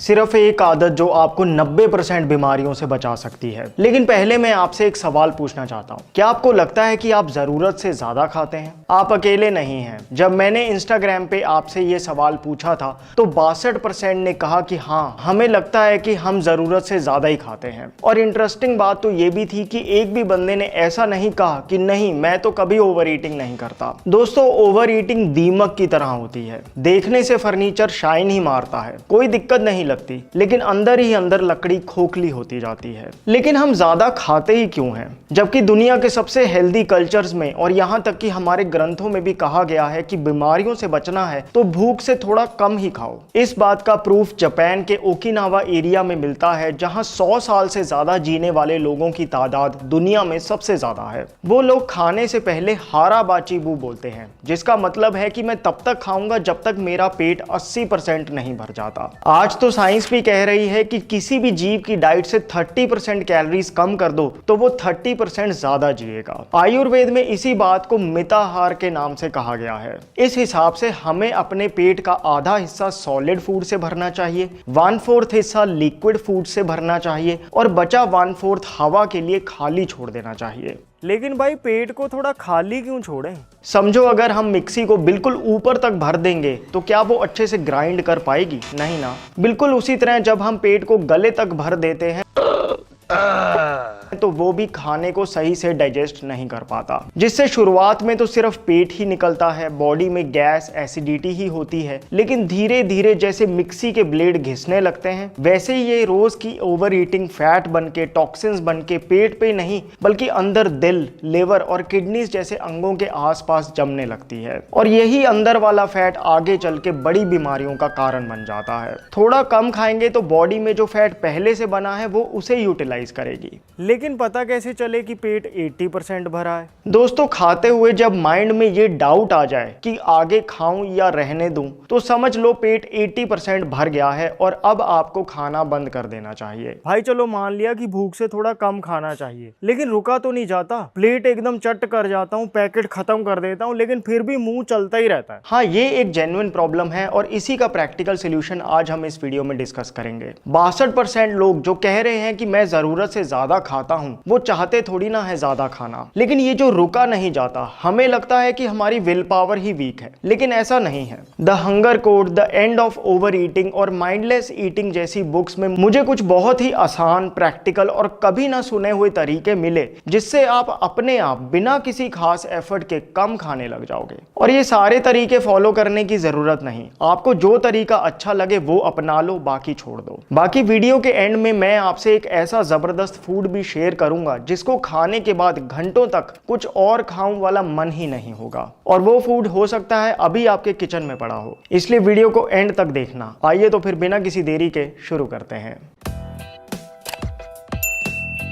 सिर्फ एक आदत जो आपको 90% बीमारियों से बचा सकती है। लेकिन पहले मैं आपसे एक सवाल पूछना चाहता हूँ, क्या आपको लगता है कि आप जरूरत से ज्यादा खाते हैं? आप अकेले नहीं हैं। जब मैंने इंस्टाग्राम पे आपसे ये सवाल पूछा था तो 62% ने कहा कि हाँ, हमें लगता है कि हम जरूरत से ज्यादा ही खाते हैं। और इंटरेस्टिंग बात तो ये भी थी कि एक भी बंदे ने ऐसा नहीं कहा कि नहीं, मैं तो कभी ओवर ईटिंग नहीं करता। दोस्तों, ओवर ईटिंग दीमक की तरह होती है। देखने से फर्नीचर शाइन ही मारता है, कोई दिक्कत नहीं लगती, लेकिन अंदर ही अंदर लकड़ी खोखली होती जाती है। लेकिन हम ज्यादा खाते ही क्यों हैं? जबकि दुनिया के सबसे हेल्दी कल्चर्स में और यहाँ तक कि हमारे ग्रंथों में भी कहा गया है कि बीमारियों से बचना है तो भूख से थोड़ा कम ही खाओ। इस बात का प्रूफ जापान के ओकिनावा एरिया में मिलता है, जहाँ 100 साल से ज्यादा जीने वाले लोगों की तादाद दुनिया में सबसे ज्यादा है। वो लोग खाने से पहले हाराबाचीबू बोलते हैं, जिसका मतलब है कि मैं तब तक खाऊंगा जब तक मेरा पेट 80% नहीं भर जाता। आज तो साइंस भी कह रही है कि किसी भी जीव की डाइट से 30% कैलोरीज कम कर दो तो वो 30% ज्यादा जिएगा। आयुर्वेद में इसी बात को मिताहार के नाम से कहा गया है। इस हिसाब से हमें अपने पेट का आधा हिस्सा सॉलिड फूड से भरना चाहिए, 1/4 हिस्सा लिक्विड फूड से भरना चाहिए और बचा 1/4 हवा के लिए खाली छोड़ देना चाहिए। लेकिन भाई, पेट को थोड़ा खाली क्यों छोड़ें? समझो, अगर हम मिक्सी को बिल्कुल ऊपर तक भर देंगे तो क्या वो अच्छे से ग्राइंड कर पाएगी? नहीं ना। बिल्कुल उसी तरह जब हम पेट को गले तक भर देते हैं तो वो भी खाने को सही से डाइजेस्ट नहीं कर पाता, जिससे शुरुआत में तो सिर्फ पेट ही निकलता है, बॉडी में गैस एसिडिटी ही होती है, लेकिन धीरे धीरे जैसे मिक्सी के ब्लेड घिसने लगते हैं वैसे ही ये रोज की ओवर ईटिंग फैट बन के, टॉक्सिन्स बन के पेट पे नहीं बल्कि अंदर दिल, लिवर और किडनीज जैसे अंगों के आसपास जमने लगती है। और यही अंदर वाला फैट आगे चल के बड़ी बीमारियों का कारण बन जाता है। थोड़ा कम खाएंगे तो बॉडी में जो फैट पहले से बना है वो उसे यूटिलाइज करेगी। लेकिन पता कैसे चले कि पेट 80% भरा है? दोस्तों, खाते हुए जब माइंड में ये डाउट आ जाए कि आगे खाऊं या रहने दूं, तो समझ लो पेट 80% भर गया है और अब आपको खाना बंद कर देना चाहिए। भाई चलो, मान लिया कि भूख से थोड़ा कम खाना चाहिए, लेकिन रुका तो नहीं जाता। प्लेट एकदम चट कर जाता हूँ, पैकेट खत्म कर देता हूँ, लेकिन फिर भी मुंह चलता ही रहता है। हाँ, ये एक जेन्युइन प्रॉब्लम है और इसी का प्रैक्टिकल सोल्यूशन आज हम इस वीडियो में डिस्कस करेंगे। 62% लोग जो कह रहे हैं कि मैं जरूरत से ज्यादा खाता हूँ, वो चाहते थोड़ी ना है ज्यादा खाना, लेकिन ये जो रुका नहीं जाता, हमें लगता है कि हमारी विल पावर ही वीक है, लेकिन ऐसा नहीं है। The hunger code, the end of over eating और माइंडलेस ईटिंग जैसी बुक्स में मुझे कुछ बहुत ही आसान, प्रैक्टिकल और कभी ना सुने हुए तरीके मिले जिससे आप अपने आप बिना किसी खास एफर्ट के कम खाने लग जाओगे। और ये सारे तरीके फॉलो करने की जरूरत नहीं, आपको जो तरीका अच्छा लगे वो अपना लो, बाकी छोड़ दो। बाकी वीडियो के एंड में मैं आपसे एक ऐसा जबरदस्त फूड भी शेयर करूंगा जिसको खाने के बाद घंटों तक कुछ और खाऊं वाला मन ही नहीं होगा। और वो फूड हो सकता है अभी आपके किचन में पड़ा हो, इसलिए वीडियो को एंड तक देखना। आइए तो फिर बिना किसी देरी के शुरू करते हैं।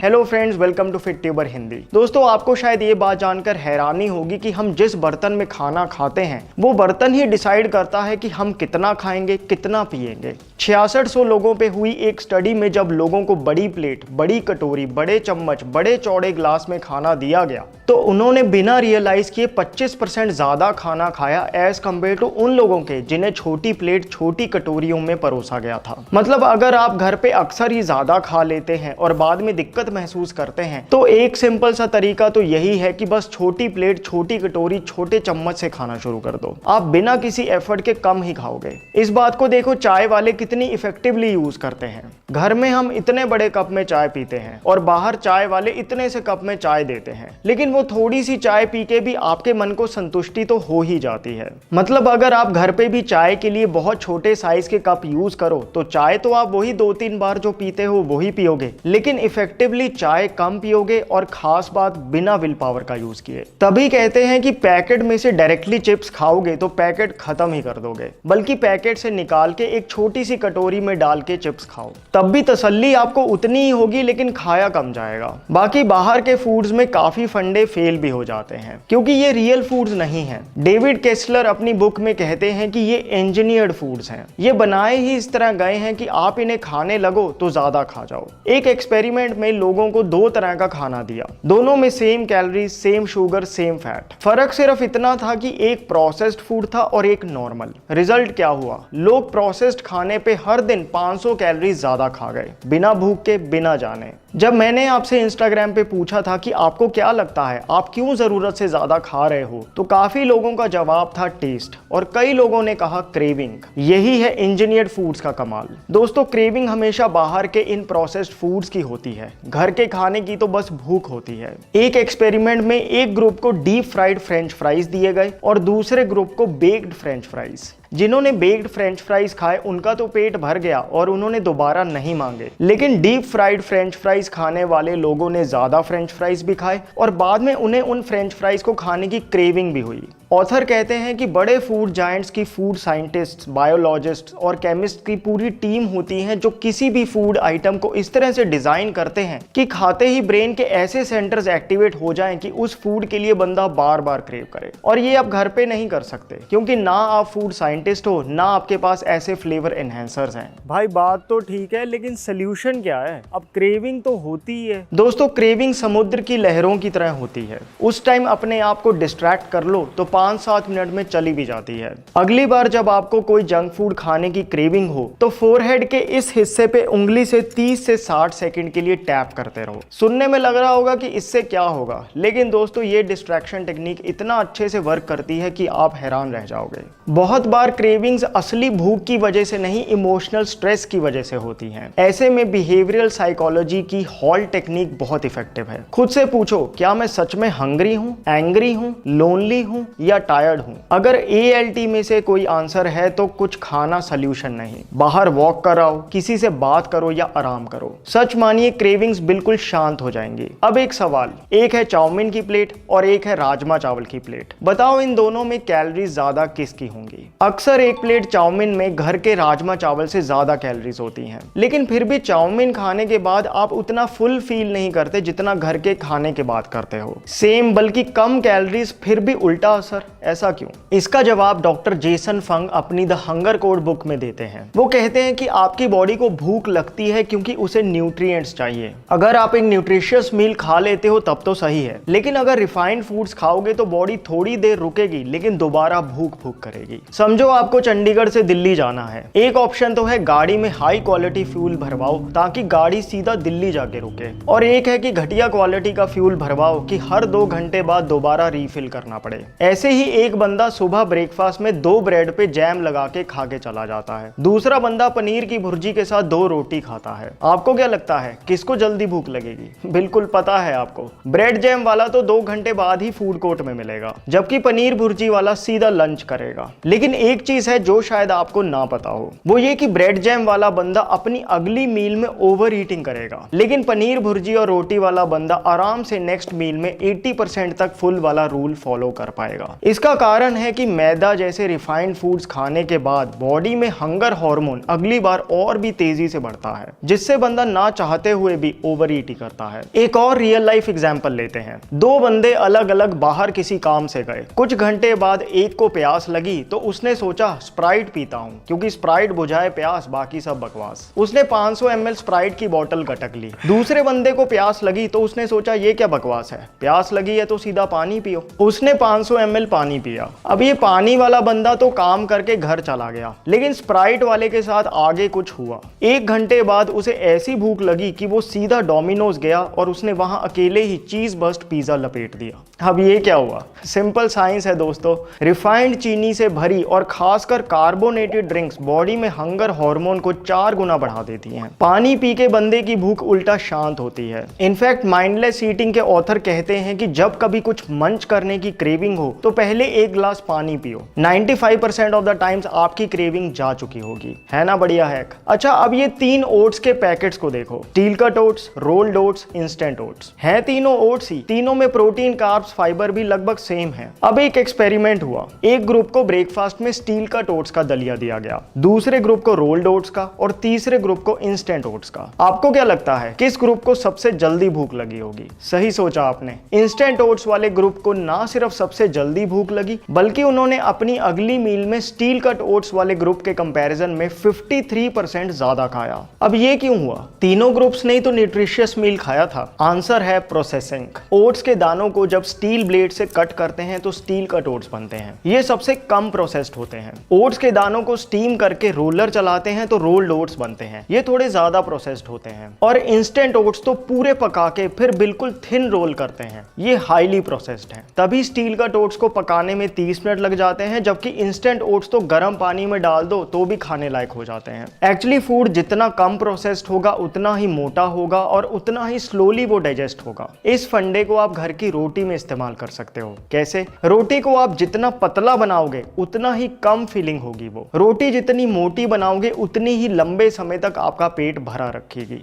Hello friends, welcome to Fit Tuber Hindi. दोस्तों, आपको शायद ये बात जानकर हैरानी होगी कि हम जिस बर्तन में खाना खाते हैं वो बर्तन ही डिसाइड करता है कि हम कितना खाएंगे, कितना पिएंगे। 6600 लोगों पे हुई एक स्टडी में जब लोगों को बड़ी प्लेट, बड़ी कटोरी, बड़े चम्मच, बड़े चौड़े ग्लास में खाना दिया गया तो उन्होंने बिना रियलाइज किए 25% ज्यादा खाना खाया एज कम्पेयर टू उन लोगों के जिन्हें छोटी प्लेट, छोटी कटोरियों में परोसा गया था। मतलब अगर आप घर पे अक्सर ही ज्यादा खा लेते हैं और बाद में दिक्कत महसूस करते हैं तो एक सिंपल सा तरीका तो यही है कि बस छोटी प्लेट, छोटी कटोरी, छोटे चम्मच से खाना शुरू कर दो। आप बिना किसी एफर्ट के कम ही खाओगे। इस बात को देखो, चाय वाले कितनी इफेक्टिवली यूज करते हैं। घर में हम इतने बड़े कप में चाय पीते हैं और बाहर चाय वाले इतने से कप में चाय देते हैं, लेकिन वो थोड़ी सी चाय पी के भी आपके मन को संतुष्टि तो हो ही जाती है। मतलब अगर आप घर पे भी चाय के लिए बहुत छोटे साइज के कप यूज करो तो चाय तो आप वही 2-3 बार जो पीते हो वही पियोगे, लेकिन इफेक्टिवली चाय कम पियोगे और खास बात बिना विल पावर का यूज किए। तभी कहते हैं कि पैकेट में से डायरेक्टली चिप्स खाओगे तो पैकेट खत्म ही कर दोगे, बल्कि पैकेट से निकाल के एक छोटी सी कटोरी में डाल के चिप्स खाओ, तब भी तसल्ली आपको उतनी ही होगी लेकिन खाया कम जाएगा। बाकी बाहर के फूड्स में काफी फंडे से फेल भी हो जाते हैं क्योंकि ये रियल फूड्स नहीं हैं। डेविड केस्लर अपनी बुक में कहते हैं कि ये इंजीनियर्ड फूड्स हैं, ये बनाए ही इस तरह गए हैं कि आप इन्हें खाने लगो तो ज्यादा खा जाओ। एक एक्सपेरिमेंट में लोगों को 2 तरह का खाना दिया, दोनों में same calories, same sugar, same fat. फर्क सिर्फ इतना था कि एक प्रोसेस्ड फूड था और एक नॉर्मल। रिजल्ट क्या हुआ? लोग प्रोसेस्ड खाने पे हर दिन 500 कैलोरीज ज्यादा खा गए, बिना भूख के, बिना जाने। जब मैंने आपसे इंस्टाग्राम पे पूछा था कि आपको क्या लगता है आप क्यों जरूरत से ज्यादा खा रहे हो, तो काफी लोगों का जवाब था टेस्ट, और कई लोगों ने कहा क्रेविंग। यही है इंजीनियर्ड फूड्स का कमाल। दोस्तों, क्रेविंग हमेशा बाहर के इन प्रोसेस्ड फूड्स की होती है, घर के खाने की तो बस भूख होती है। एक एक्सपेरिमेंट में एक ग्रुप को डीप फ्राइड फ्रेंच फ्राइज दिए गए और दूसरे ग्रुप को बेक्ड फ्रेंच फ्राइज। जिन्होंने बेक्ड फ्रेंच फ्राइज खाए उनका तो पेट भर गया और उन्होंने दोबारा नहीं मांगे, लेकिन डीप फ्राइड फ्रेंच फ्राइज खाने वाले लोगों ने ज्यादा फ्रेंच फ्राइज भी खाए और बाद में उन्हें उन फ्रेंच फ्राइज को खाने की क्रेविंग भी हुई। ऑथर कहते हैं कि बड़े फूड जायंट्स की फूड साइंटिस्ट्स, बायोलॉजिस्ट्स और केमिस्ट की पूरी टीम होती है जो किसी भी फूड आइटम को इस तरह से डिजाइन करते हैं कि खाते ही ब्रेन के ऐसे सेंटर्स एक्टिवेट हो जाएं कि उस फूड के लिए बंदा बार बार क्रेव करे। और ये आप घर पे नहीं कर सकते क्योंकि ना आप फूड साइंटिस्ट हो, ना आपके पास ऐसे फ्लेवर एनहेंसर्स हैं। भाई बात तो ठीक है, लेकिन सोल्यूशन क्या है? अब क्रेविंग तो होती ही है। दोस्तों, क्रेविंग समुद्र की लहरों की तरह होती है। उस टाइम अपने आप को डिस्ट्रैक्ट कर लो तो 5-7 मिनट में चली भी जाती है। अगली बार जब आपको कोई जंक फूड खाने की क्रेविंग हो तो फोरहेड के इस हिस्से पे उंगली से 30 से 60 सेकंड के लिए टैप करते रहो। सुनने में लग रहा होगा कि इससे क्या होगा, लेकिन दोस्तों ये डिस्ट्रैक्शन टेक्निक इतना अच्छे से वर्क करती है कि आप हैरान रह जाओगे। बहुत बार क्रेविंग्स असली भूख की वजह से नहीं, इमोशनल स्ट्रेस की वजह से होती हैं। ऐसे में बिहेवियरल साइकोलॉजी की हॉल्ट टेक्निक बहुत इफेक्टिव है। खुद से पूछो, क्या मैं सच में हंग्री हूँ, एंग्री हूँ, लोनली हूँ या टायर्ड हूँ? अगर ALT में से कोई आंसर है तो कुछ खाना सोल्यूशन नहीं। बाहर वॉक कराओ, किसी से बात करो या आराम करो। सच मानिए क्रेविंग्स बिल्कुल शांत हो जाएंगी। अब एक सवाल, एक है चाउमीन की प्लेट और एक है राजमा चावल की प्लेट। बताओ इन दोनों में कैलोरीज ज्यादा किसकी होंगी? अक्सर एक प्लेट चाउमीन में घर के राजमा चावल से ज्यादा कैलोरीज होती हैं, लेकिन फिर भी चाउमीन खाने के बाद आप उतना फुल फील नहीं करते जितना घर के खाने के बाद करते हो। सेम बल्कि कम कैलोरीज, फिर भी उल्टा असर। ऐसा क्यों? इसका जवाब डॉक्टर जेसन फंग अपनी द हंगर कोड बुक में देते हैं। वो कहते हैं कि आपकी बॉडी को भूख लगती है क्योंकि उसे न्यूट्रिएंट्स चाहिए। अगर आप एक न्यूट्रिशियस मील खा लेते हो तब तो सही है, लेकिन अगर रिफाइंड फूड्स खाओगे तो बॉडी थोड़ी देर रुकेगी लेकिन दोबारा भूख करेगी। समझो आपको चंडीगढ़ से दिल्ली जाना है। एक ऑप्शन तो है गाड़ी में हाई क्वालिटी फ्यूल भरवाओ ताकि गाड़ी सीधा दिल्ली जाके रुके, और एक है कि घटिया क्वालिटी का फ्यूल भरवाओ कि हर 2 घंटे बाद दोबारा रीफिल करना पड़े। ऐसे ही एक बंदा सुबह ब्रेकफास्ट में 2 ब्रेड पे जैम लगा के खा के चला जाता है, दूसरा बंदा पनीर की भुर्जी के साथ 2 रोटी खाता है। आपको क्या लगता है किसको जल्दी भूख लगेगी? बिल्कुल पता है आपको, ब्रेड जैम वाला तो 2 घंटे बाद ही फूड कोर्ट में मिलेगा, जबकि पनीर भुर्जी वाला सीधा लंच करेगा। लेकिन एक चीज है जो शायद आपको ना पता हो, वो ये कि ब्रेड जैम वाला बंदा अपनी अगली मील में ओवर ईटिंग करेगा, लेकिन पनीर भुर्जी और रोटी वाला बंदा आराम से नेक्स्ट मील में 80% तक फुल वाला रूल फॉलो कर पाएगा। इसका कारण है कि मैदा जैसे रिफाइंड फूड्स खाने के बाद बॉडी में हंगर हार्मोन अगली बार और भी तेजी से बढ़ता है, जिससे बंदा ना चाहते हुए भी ओवर ईट ही करता है। एक और रियल लाइफ एग्जांपल लेते हैं। 2 बंदे अलग अलग बाहर किसी काम से गए। कुछ घंटे बाद एक को प्यास लगी तो उसने सोचा स्प्राइट पीता हूं क्योंकि स्प्राइट बुझाए प्यास, बाकी सब बकवास। उसने 500 ml स्प्राइट की बोतल गटक ली। दूसरे बंदे को प्यास लगी तो उसने सोचा ये क्या बकवास है, प्यास लगी है तो सीधा पानी पियो। उसने 500 ml पानी पिया। अब ये पानी वाला बंदा तो काम करके घर चला गया, लेकिन स्प्राइट वाले के साथ आगे कुछ हुआ। 1 घंटे बाद उसे ऐसी भूख लगी कि वो सीधा डोमिनोज गया और उसने वहां अकेले ही चीज बस्ट पिज्जा लपेट दिया। अब ये क्या हुआ? सिंपल साइंस है दोस्तों। रिफाइंड चीनी से भरी और खासकर कार्बोनेटेड ड्रिंक्स बॉडी में हंगर हार्मोन को 4 गुना बढ़ा देती हैं। पानी पी के बंदे की भूख उल्टा शांत होती है। इनफैक्ट माइंडलेस ईटिंग के ऑथर कहते हैं कि जब कभी कुछ मंच करने की क्रेविंग हो तो पहले 1 गिलास पानी पियो। 95% ऑफ द टाइम्स आपकी क्रेविंग जा चुकी होगी। है ना बढ़िया हैक? अच्छा, अब ये 3 ओट्स के पैकेट्स को देखो। Steel cut oats, rolled oats, instant oats. हैं तीनों ओट्स ही। तीनों में प्रोटीन, कार्ब्स, कार्ब्स फाइबर भी लगभग सेम है। अब एक एक्सपेरिमेंट हुआ, एक ग्रुप को ब्रेकफास्ट में स्टील कट ओट्स का दलिया दिया गया, दूसरे ग्रुप को रोल्ड ओट्स का और तीसरे ग्रुप को इंस्टेंट ओट्स का। आपको क्या लगता है किस ग्रुप को सबसे जल्दी भूख लगी होगी? सही सोचा आपने, इंस्टेंट ओट्स वाले ग्रुप को ना सिर्फ सबसे जल्दी भूख लगी बल्कि उन्होंने अपनी अगली मील में स्टील कट ओट्स वाले ग्रुप के कंपैरिजन में 53% ज्यादा खाया। अब ये क्यों हुआ? तीनों ग्रुप्स ने तो न्यूट्रिशियस मील खाया था। आंसर है प्रोसेसिंग। ओट्स के दानों को जब स्टील ब्लेड से कट करते हैं तो स्टील कट ओट्स बनते हैं। ये सबसे कम प्रोसेस्ड होते हैं। ओट्स के दानों को स्टीम करके रोलर चलाते हैं तो रोल्ड ओट्स बनते हैं। ये थोड़े ज्यादा प्रोसेस्ड होते हैं। और इंस्टेंट ओट्स तो पूरे पका के फिर बिल्कुल थिन रोल करते हैं। ये हाईली प्रोसेस्ड है। तभी स्टील कट ओट्स को पकाने में 30 मिनट लग जाते हैं, जबकि इंस्टेंट ओट्स तो गर्म पानी में डाल दो तो भी खाने लायक हो जाते हैं। एक्चुअली फूड जितना कम प्रोसेस्ड होगा उतना ही मोटा होगा और उतना ही स्लोली वो डाइजेस्ट होगा। इस फंडे को आप घर की रोटी में इस्तेमाल कर सकते हो। कैसे? रोटी को आप जितना पतला बनाओगे उतना ही कम फीलिंग होगी वो। रोटी जितनी मोटी बनाओगे उतनी ही लंबे समय तक आपका पेट भरा रखेगी।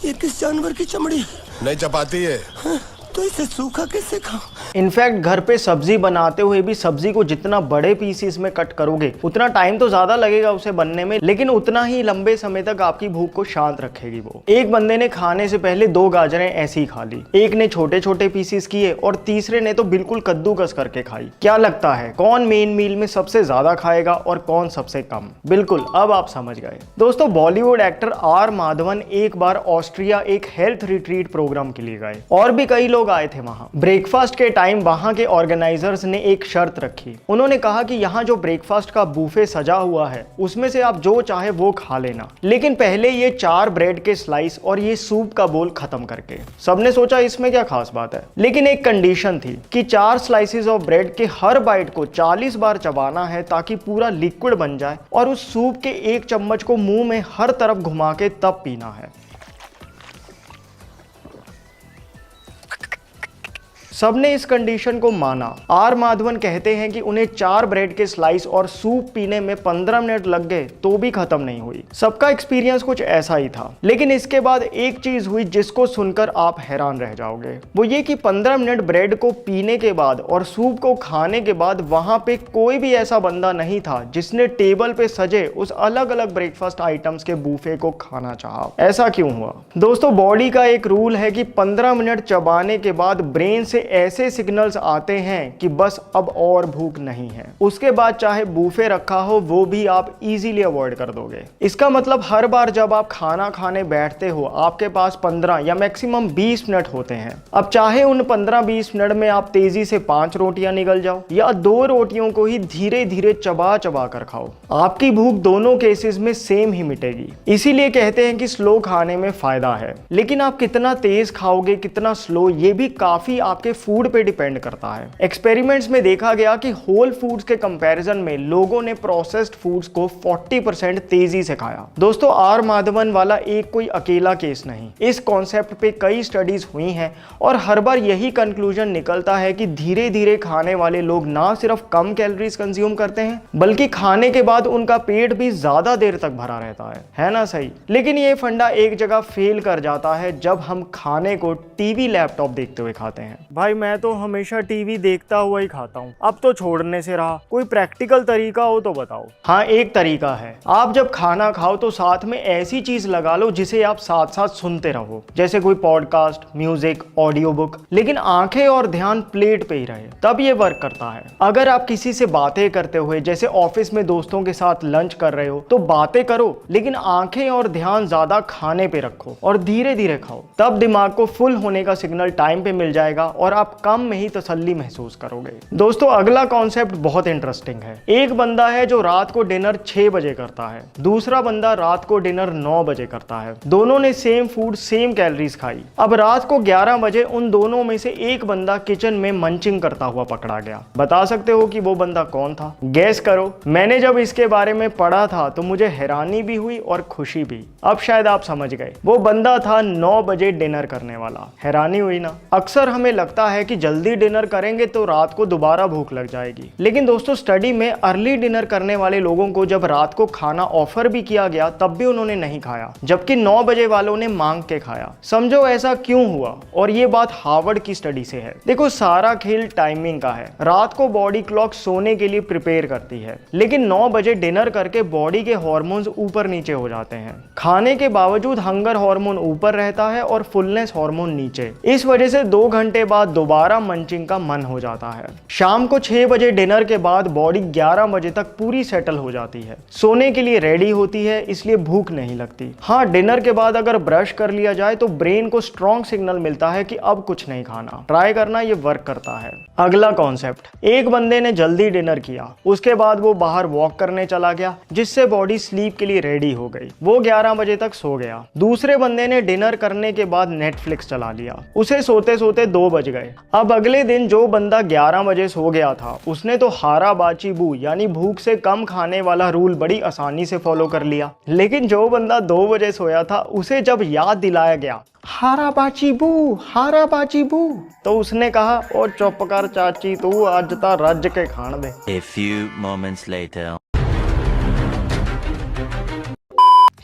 ये किस जानवर की चमड़ी? नहीं चपाती है। तो इसे सूखा कैसे खाऊं? इनफैक्ट घर पे सब्जी बनाते हुए भी सब्जी को जितना बड़े पीसेस में कट करोगे उतना टाइम तो ज्यादा लगेगा उसे बनने में, लेकिन उतना ही लंबे समय तक आपकी भूख को शांत रखेगी वो। एक बंदे ने खाने से पहले 2 गाजरें ऐसी ही खा ली, एक ने छोटे छोटे पीसेस किए और तीसरे ने तो बिल्कुल कद्दूकस करके खाई। क्या लगता है कौन मेन मील में सबसे ज्यादा खाएगा और कौन सबसे कम? बिल्कुल, अब आप समझ गए। दोस्तों, बॉलीवुड एक्टर आर माधवन एक बार ऑस्ट्रिया एक हेल्थ रिट्रीट प्रोग्राम के लिए गए और भी कई लोग आए थे वहां। ब्रेकफास्ट के टाइम वहां के ऑर्गेनाइजर्स ने एक शर्त रखी। उन्होंने कहा कि यहाँ जो ब्रेकफास्ट का बूफे सजा हुआ है उसमें से आप जो चाहे वो खा लेना, लेकिन पहले ये 4 ब्रेड के स्लाइस और ये सूप का बोल खत्म करके। सबने सोचा इसमें क्या खास बात है, लेकिन एक कंडीशन थी कि 4 स्लाइसेस ऑफ ब्रेड के हर बाइट को 40 बार चबाना है ताकि पूरा लिक्विड बन जाए और उस सूप के 1 चम्मच को मुंह में हर तरफ घुमा के तब पीना है। सबने इस कंडीशन को माना। आर माधवन कहते हैं कि उन्हें 4 ब्रेड के स्लाइस और सूप पीने में 15 मिनट लग गए तो भी खत्म नहीं हुई। सबका एक्सपीरियंस कुछ ऐसा ही था, लेकिन इसके बाद एक चीज हुई जिसको सुनकर आप हैरान रह जाओगे। वो ये कि 15 मिनट ब्रेड को पीने के बाद और सूप को खाने के बाद वहां पे कोई भी ऐसा बंदा नहीं था जिसने टेबल पे सजे उस अलग अलग ब्रेकफास्ट आइटम्स के बूफे को खाना चाहा। ऐसा क्यों हुआ? दोस्तों, बॉडी का एक रूल है कि 15 मिनट चबाने के बाद ब्रेन से ऐसे सिग्नल्स आते हैं कि बस अब और भूख नहीं है। उसके बाद चाहे बूफे रखा हो वो भी आप इजीली अवॉइड कर दोगे। इसका मतलब हर बार जब आप खाना खाने बैठते हो आपके पास 15 या मैक्सिमम 20 मिनट होते हैं। अब चाहे उन 15-20 मिनट में आप तेजी से 5 रोटियां निगल जाओ या 2 रोटियों को ही धीरे धीरे चबा चबा कर खाओ, आपकी भूख दोनों केसेस में सेम ही मिटेगी। इसीलिए कहते हैं कि स्लो खाने में फायदा है, लेकिन आप कितना तेज खाओगे कितना स्लो ये भी काफी आपके फूड पे डिपेंड करता है। एक्सपेरिमेंट्स में देखा गया कि होल फूड्स के कंपैरिजन में लोगों ने प्रोसेस्ड फूड्स को 40% तेजी से खाया। दोस्तों, आर माधवन वाला एक कोई अकेला केस नहीं। इस कॉन्सेप्ट पे कई स्टडीज हुई हैं और हर बार यही कंक्लूजन निकलता है कि धीरे धीरे खाने वाले लोग ना सिर्फ कम कैलोरीज कंज्यूम करते हैं बल्कि खाने के बाद उनका पेट भी ज्यादा देर तक भरा रहता है ना सही? लेकिन ये फंडा एक जगह फेल कर जाता है जब हम खाने को टीवी लैपटॉप देखते हुए खाते हैं। भाई मैं तो हमेशा टीवी देखता हुआ ही खाता हूँ, अब तो छोड़ने से रहा। कोई प्रैक्टिकल तरीका हो तो बताओ। हाँ, एक तरीका है। आप जब खाना खाओ तो साथ में ऐसी चीज लगा लो जिसे आप साथ साथ सुनते रहो, जैसे कोई पॉडकास्ट, म्यूजिक, ऑडियो बुक, लेकिन आंखें और ध्यान प्लेट पे ही रहे, तब ये वर्क करता है। अगर आप किसी से बातें करते हुए जैसे ऑफिस में दोस्तों के साथ लंच कर रहे हो तो बातें करो, लेकिन आंखें और ध्यान ज्यादा खाने पे रखो और धीरे धीरे खाओ। तब दिमाग को फुल होने का सिग्नल टाइम पे मिल जाएगा और आप कम में ही तसल्ली महसूस करोगे। दोस्तों, अगला कॉन्सेप्ट बहुत इंटरेस्टिंग है। एक बंदा है जो रात को डिनर 6 बजे करता है, दूसरा बंदा रात को डिनर 9 बजे करता है। दोनों ने सेम फूड सेम कैलोरीज खाई। अब रात को 11 बजे उन दोनों में से एक बंदा किचन में मंचिंग करता हुआ पकड़ा गया। बता सकते हो कि वो बंदा कौन था? गैस करो। मैंने जब इसके बारे में पढ़ा था तो मुझे हैरानी भी हुई और खुशी भी। अब शायद आप समझ गए, वो बंदा था 9 बजे डिनर करने वाला। हैरानी हुई ना? अक्सर हमें लगता लगता है कि जल्दी डिनर करेंगे तो रात को दोबारा भूख लग जाएगी, लेकिन दोस्तों स्टडी में अर्ली डिनर करने वाले लोगों को जब रात को खाना ऑफर भी किया गया तब भी उन्होंने नहीं खाया, जबकि 9 बजे वालों ने मांग के खाया। समझो ऐसा क्यों हुआ? और ये बात हार्वर्ड की स्टडी से है। देखो सारा खेल टाइमिंग का है। रात को बॉडी क्लॉक सोने के लिए प्रिपेयर करती है, लेकिन 9 बजे डिनर करके बॉडी के हार्मोन्स ऊपर नीचे हो जाते हैं। खाने के बावजूद हंगर हार्मोन ऊपर रहता है और फुलनेस हार्मोन नीचे। इस वजह से 2 घंटे बाद दोबारा मंचिंग का मन हो जाता है। शाम को 6 बजे डिनर के बाद बॉडी 11 बजे तक पूरी सेटल हो जाती है, सोने के लिए रेडी होती है, इसलिए भूख नहीं लगती। हाँ, डिनर के बाद अगर ब्रश कर लिया जाए तो ब्रेन को स्ट्रॉन्ग सिग्नल मिलता है कि अब कुछ नहीं खाना। ट्राई करना, ये वर्क करता है। अगला कॉन्सेप्ट, एक बंदे ने जल्दी डिनर किया, उसके बाद वो बाहर वॉक करने चला गया, जिससे बॉडी स्लीप के लिए रेडी हो गई। वो 11 बजे तक सो गया। दूसरे बंदे ने डिनर करने के बाद नेटफ्लिक्स चला लिया, उसे सोते सोते 2 बज गए। अब अगले दिन जो बंदा 11 बजे सो गया था, उसने तो हारा बाची बू यानी भूख से कम खाने वाला रूल बड़ी आसानी से फॉलो कर लिया। लेकिन जो बंदा 2 बजे सोया था, उसे जब याद दिलाया गया हारा बाची बू, तो उसने कहा ओ चुप कर चाची, तू आज ता रज के खान दे। A few moments later.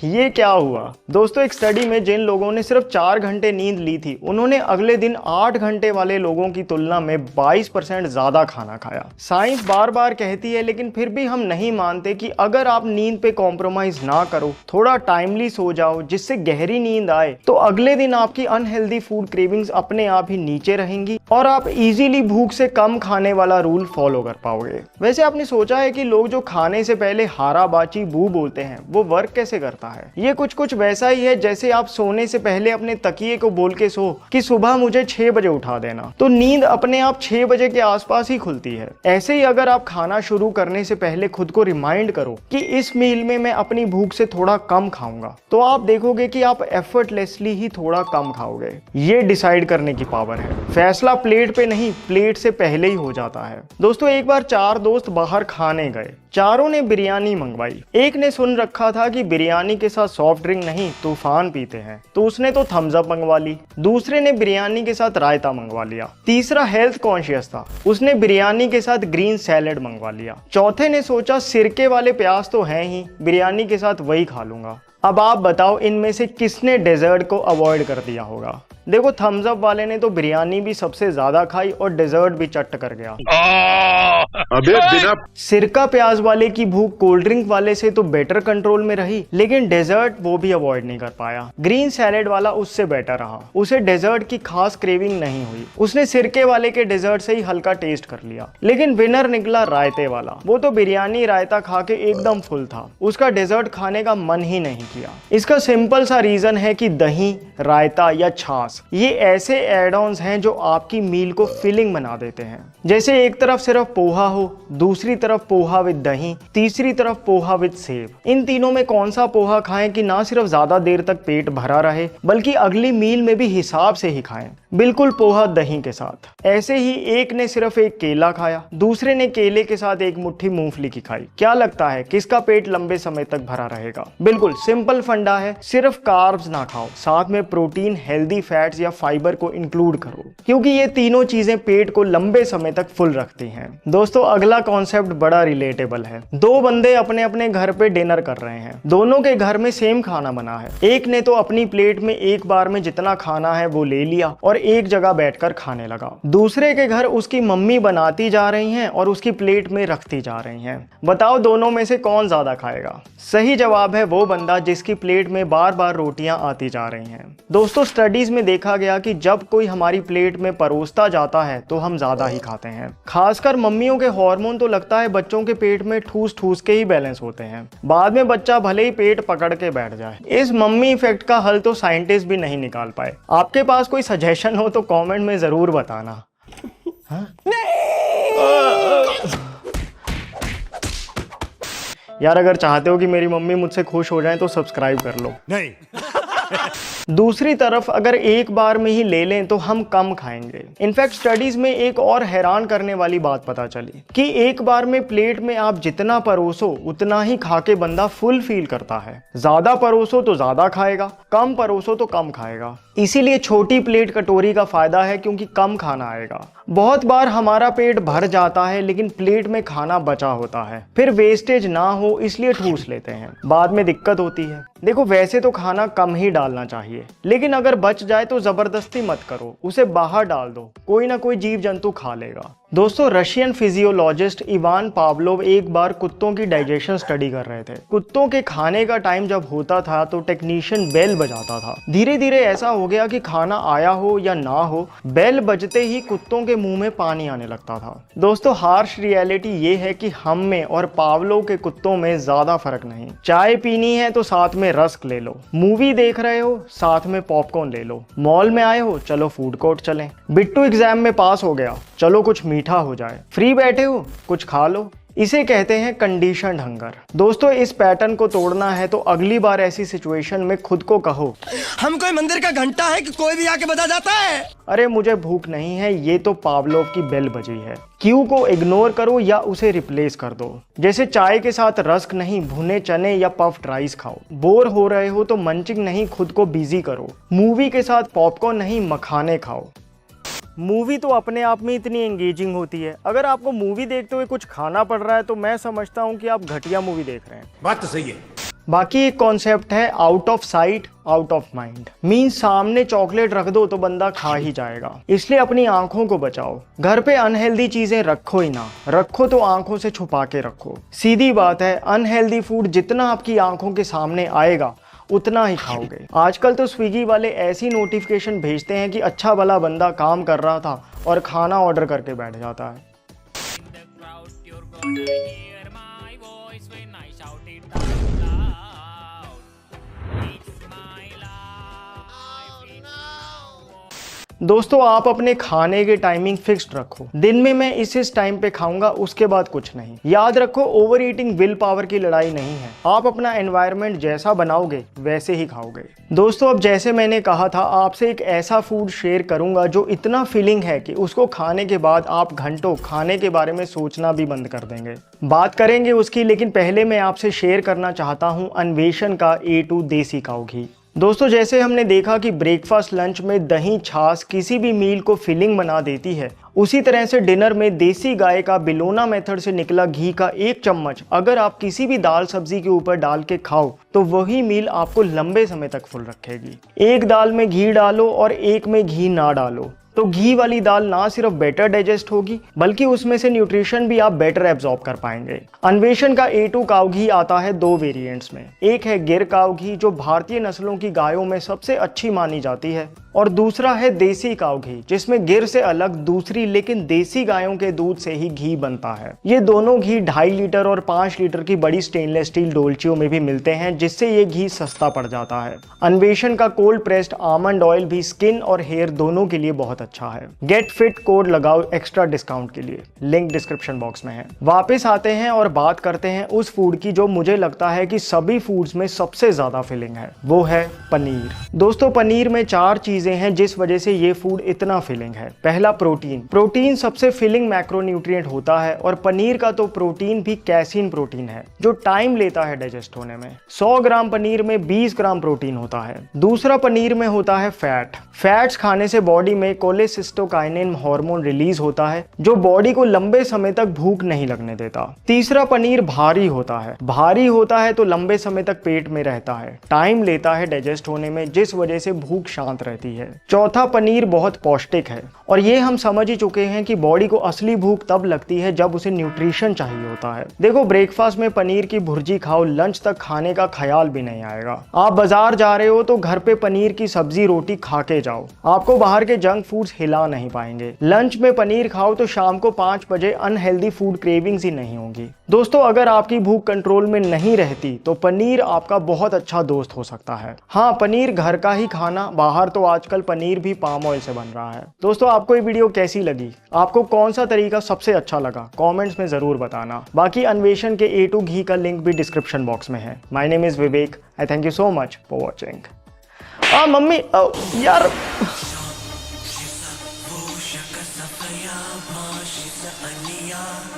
ये क्या हुआ? दोस्तों एक स्टडी में जिन लोगों ने सिर्फ 4 घंटे नींद ली थी, उन्होंने अगले दिन 8 घंटे वाले लोगों की तुलना में 22% ज्यादा खाना खाया। साइंस बार बार कहती है, लेकिन फिर भी हम नहीं मानते कि अगर आप नींद पे कॉम्प्रोमाइज ना करो, थोड़ा टाइमली सो जाओ जिससे गहरी नींद आए, तो अगले दिन आपकी अनहेल्दी फूड क्रेविंग्स अपने आप ही नीचे रहेंगी और आप इजीली भूख से कम खाने वाला रूल फॉलो कर पाओगे। वैसे आपने सोचा है कि लोग जो खाने से पहले हारा बाची बू बोलते हैं, वो वर्क कैसे करता है? ये कुछ वैसा ही है जैसे आप सोने से पहले अपने तकिए को बोल के सो कि सुबह मुझे 6 बजे उठा देना, तो नींद अपने आप 6 बजे के आसपास ही खुलती है। ऐसे ही अगर आप खाना शुरू करने से पहले खुद को रिमाइंड करो कि इस मील में मैं अपनी भूख से थोड़ा कम खाऊंगा, तो आप देखोगे कि आप एफर्टलेसली ही थोड़ा कम खाओगे। ये डिसाइड करने की पावर है। फैसला प्लेट पे नहीं, प्लेट से पहले ही हो जाता है। दोस्तों एक बार 4 दोस्त बाहर खाने गए। चारों ने बिरयानी मंगवाई। एक ने सुन रखा था कि बिरयानी के साथ सॉफ्ट ड्रिंक नहीं, तूफान पीते हैं, तो उसने तो थम्स अप मंगवा ली। दूसरे ने बिरयानी के साथ रायता मंगवा लिया। तीसरा हेल्थ कॉन्शियस था, उसने बिरयानी के साथ ग्रीन सैलेड मंगवा लिया। चौथे ने सोचा सिरके वाले प्याज तो हैं ही, बिरयानी के साथ वही खा लूंगा। अब आप बताओ इनमें से किसने डेजर्ट को अवॉइड कर दिया होगा? देखो थम्स अप वाले ने तो बिरयानी भी सबसे ज्यादा खाई और डेजर्ट भी चट कर गया। अबे बिना सिरका प्याज वाले की भूख कोल्ड ड्रिंक वाले से तो बेटर कंट्रोल में रही, लेकिन डेजर्ट वो भी अवॉइड नहीं कर पाया। ग्रीन सैलेड वाला उससे बेटर रहा, उसे डेजर्ट की खास क्रेविंग नहीं हुई, उसने सिरके वाले के डेजर्ट से ही हल्का टेस्ट कर लिया। लेकिन विनर निकला रायते वाला, वो तो बिरयानी रायता खा के एकदम फुल था, उसका डेजर्ट खाने का मन ही नहीं किया। इसका सिंपल सा रीजन है कि दही, रायता या छाछ ये ऐसे एड ऑन्स हैं जो आपकी मील को फिलिंग बना देते हैं। जैसे एक तरफ सिर्फ पोहा हो, दूसरी तरफ पोहा विद दही, तीसरी तरफ पोहा विद सेव। इन तीनों में कौन सा पोहा खाएं कि ना सिर्फ ज्यादा देर तक पेट भरा रहे, बल्कि अगली मील में भी हिसाब से ही खाएं। बिल्कुल पोहा दही के साथ। ऐसे ही एक ने सिर्फ एक केला खाया, दूसरे ने केले के साथ एक मुट्ठी मूंगफली की खाई। क्या लगता है किसका पेट लंबे समय तक भरा रहेगा? बिल्कुल सिंपल फंडा है, सिर्फ कार्ब्स ना खाओ, साथ में प्रोटीन, हेल्दी फैट्स या फाइबर को इंक्लूड करो, क्योंकि ये तीनों चीजें पेट को लंबे समय तक फुल रखती हैं। दोस्तों अगला कॉन्सेप्ट बड़ा रिलेटेबल है। 2 बंदे अपने अपने घर पे डिनर कर रहे हैं, दोनों के घर में सेम खाना बना है। एक ने तो अपनी प्लेट में एक बार में जितना खाना है वो ले लिया और एक जगह बैठकर खाने लगा। दूसरे के घर उसकी मम्मी बनाती जा रही हैं और उसकी प्लेट में रखती जा रही हैं। बताओ दोनों में से कौन ज्यादा खाएगा? सही जवाब है वो बंदा जिसकी प्लेट में बार बार रोटियां आती जा रही हैं। दोस्तों स्टडीज में देखा गया कि जब कोई हमारी प्लेट में परोसता जाता है तो हम ज्यादा ही खाते हैं। खासकर मम्मियों के हार्मोन तो लगता है बच्चों के पेट में ठूस ठूस के ही बैलेंस होते हैं। बाद में बच्चा भले ही पेट पकड़ के बैठ जाए। इस मम्मी इफेक्ट का हल तो साइंटिस्ट भी नहीं निकाल पाए। आपके पास कोई सजेशन हो तो कमेंट में जरूर बताना। यार अगर चाहते हो कि मेरी मम्मी मुझसे खुश हो जाए तो सब्सक्राइब कर लो। नहीं। दूसरी तरफ अगर एक बार में ही ले लें तो हम कम खाएंगे। इनफैक्ट स्टडीज में एक और हैरान करने वाली बात पता चली कि एक बार में प्लेट में आप जितना परोसो उतना ही खा के बंदा फुल फील करता है। ज्यादा परोसो तो ज्यादा खाएगा, कम परोसो तो कम खाएगा। इसीलिए छोटी प्लेट कटोरी का फायदा है क्योंकि कम खाना आएगा। बहुत बार हमारा पेट भर जाता है लेकिन प्लेट में खाना बचा होता है, फिर वेस्टेज ना हो इसलिए ठूस लेते हैं, बाद में दिक्कत होती है। देखो वैसे तो खाना कम ही डालना चाहिए, लेकिन अगर बच जाए तो जबरदस्ती मत करो, उसे बाहर डाल दो, कोई ना कोई जीव जंतु खा लेगा। दोस्तों रशियन फिजियोलॉजिस्ट इवान पावलोव एक बार कुत्तों की डाइजेशन स्टडी कर रहे थे। कुत्तों के खाने का टाइम जब होता था तो टेक्नीशियन बेल बजाता था। धीरे धीरे ऐसा हो गया कि खाना आया हो या ना हो, बेल बजते ही कुत्तों के मुंह में पानी आने लगता था। दोस्तों हार्श रियलिटी ये है कि हम में और पावलोव के कुत्तों में ज्यादा फर्क नहीं। चाय पीनी है तो साथ में रस्क ले लो, मूवी देख रहे हो साथ में पॉपकॉर्न ले लो, मॉल में आए हो चलो फूड कोर्ट चलें, बिट्टू एग्जाम में पास हो गया चलो कुछ मीठा हो जाए, फ्री बैठे हो कुछ खा लो। इसे कहते हैं कंडीशनड हंगर। दोस्तों इस पैटर्न को तोड़ना है तो अगली बार ऐसी सिचुएशन में खुद को कहो, हम कोई मंदिर का घंटा है कि कोई भी आके बजा जाता है। अरे मुझे भूख नहीं है, ये तो पावलोव की बेल बजी है। क्यू को इग्नोर करो या उसे रिप्लेस कर दो। जैसे चाय के साथ रस्क नहीं, भुने चने या पफ्ड राइस खाओ। बोर हो रहे हो तो मंचिंग नहीं, खुद को बिजी करो। मूवी के साथ पॉपकॉर्न नहीं, मखाने खाओ। मूवी तो अपने आप में इतनी एंगेजिंग होती है, अगर आपको मूवी देखते हुए कुछ खाना पड़ रहा है तो मैं समझता हूँ कि आप घटिया मूवी देख रहे हैं। बात तो सही है। बाकी एक कॉन्सेप्ट है out of sight out of mind. Mean सामने चॉकलेट रख दो तो बंदा खा ही जाएगा, इसलिए अपनी आंखों को बचाओ। घर पे अनहेल्दी चीजें रखो ही ना, रखो तो आंखों से छुपा के रखो। सीधी बात है, अनहेल्दी फूड जितना आपकी आंखों के सामने आएगा उतना ही खाओगे। आजकल तो स्विगी वाले ऐसी नोटिफिकेशन भेजते हैं कि अच्छा भला बंदा काम कर रहा था और खाना ऑर्डर करके बैठ जाता है। दोस्तों आप अपने खाने की टाइमिंग फिक्स्ड रखो। दिन में मैं इस टाइम पे खाऊंगा, उसके बाद कुछ नहीं। याद रखो ओवर ईटिंग विल पावर की लड़ाई नहीं है, आप अपना एनवायरनमेंट जैसा बनाओगे वैसे ही खाओगे। दोस्तों अब जैसे मैंने कहा था, आपसे एक ऐसा फूड शेयर करूंगा जो इतना फीलिंग है कि उसको खाने के बाद आप घंटों खाने के बारे में सोचना भी बंद कर देंगे। बात करेंगे उसकी, लेकिन पहले मैं आपसे शेयर करना चाहता हूँ अन्वेषण का A2 देसी काऊ घी। दोस्तों जैसे हमने देखा कि ब्रेकफास्ट लंच में दही छाछ किसी भी मील को फिलिंग बना देती है, उसी तरह से डिनर में देसी गाय का बिलोना मेथड से निकला घी का 1 चम्मच अगर आप किसी भी दाल सब्जी के ऊपर डाल के खाओ तो वही मील आपको लंबे समय तक फुल रखेगी। एक दाल में घी डालो और एक में घी ना डालो तो घी वाली दाल ना सिर्फ बेटर डाइजेस्ट होगी बल्कि उसमें से न्यूट्रिशन भी आप बेटर एब्जॉर्ब कर पाएंगे। अन्वेषण का A2 काऊ घी आता है 2 वेरिएंट्स में। एक है गिर काऊ घी जो भारतीय नस्लों की गायों में सबसे अच्छी मानी जाती है, और दूसरा है देसी काऊ घी जिसमें गिर से अलग दूसरी लेकिन देसी गायों के दूध से ही घी बनता है। ये दोनों घी 2.5 लीटर और 5 लीटर की बड़ी स्टेनलेस स्टील डोलचियों में भी मिलते हैं, जिससे ये घी सस्ता पड़ जाता है। अन्वेषण का कोल्ड प्रेस्ड आमंड ऑयल भी स्किन और हेयर दोनों के लिए बहुत अच्छा है। गेट फिट कोड लगाओ एक्स्ट्रा डिस्काउंट के लिए, लिंक डिस्क्रिप्शन बॉक्स में है। वापस आते हैं और बात करते हैं उस फूड की जो मुझे लगता है कि सभी फूड्स में सबसे ज्यादा फिलिंग है, वो है पनीर। दोस्तों पनीर में 4 चीजें हैं जिस वजह से ये फूड इतना फिलिंग है। पहला प्रोटीन। प्रोटीन सबसे फिलिंग मैक्रोन्यूट्रिएंट होता है और पनीर का तो प्रोटीन भी कैसीन प्रोटीन है जो टाइम लेता है डाइजेस्ट होने में। 100 ग्राम पनीर में 20 ग्राम प्रोटीन होता है। दूसरा पनीर में होता है फैट। फैट्स खाने से बॉडी में कोलेसिस्टोकाइनिन हार्मोन रिलीज होता है जो बॉडी को लंबे समय तक भूख नहीं लगने देता। तीसरा पनीर भारी होता है। भारी होता है तो लंबे समय तक पेट में रहता है, टाइम लेता है डाइजेस्ट होने में जिस वजह से भूख शांत रहती है। चौथा पनीर बहुत पौष्टिक है और ये हम समझ ही चुके हैं कि बॉडी को असली भूख तब लगती है जब उसे न्यूट्रिशन चाहिए होता है। देखो ब्रेकफास्ट में पनीर की भुर्जी खाओ, लंच तक खाने का ख्याल भी नहीं आएगा। आप बाजार जा रहे हो तो घर पे पनीर की सब्जी रोटी खा के जाओ, आपको बाहर के जंक फूड्स हिला नहीं पाएंगे। लंच में पनीर खाओ तो शाम को 5 बजे अनहेल्दी फूड क्रेविंग्स ही नहीं होंगी। दोस्तों अगर आपकी भूख कंट्रोल में नहीं रहती तो पनीर आपका बहुत अच्छा दोस्त हो सकता है। हाँ पनीर घर का ही खाना, बाहर तो आजकल पनीर भी पाम ऑयल से बन रहा है। दोस्तों आपको ये वीडियो कैसी लगी, आपको कौन सा तरीका सबसे अच्छा लगा, कमेंट्स में जरूर बताना। बाकी अन्वेषण के A2 घी का लिंक भी डिस्क्रिप्शन बॉक्स में है। My name is Vivek, I thank you so much for watching. Mummy यार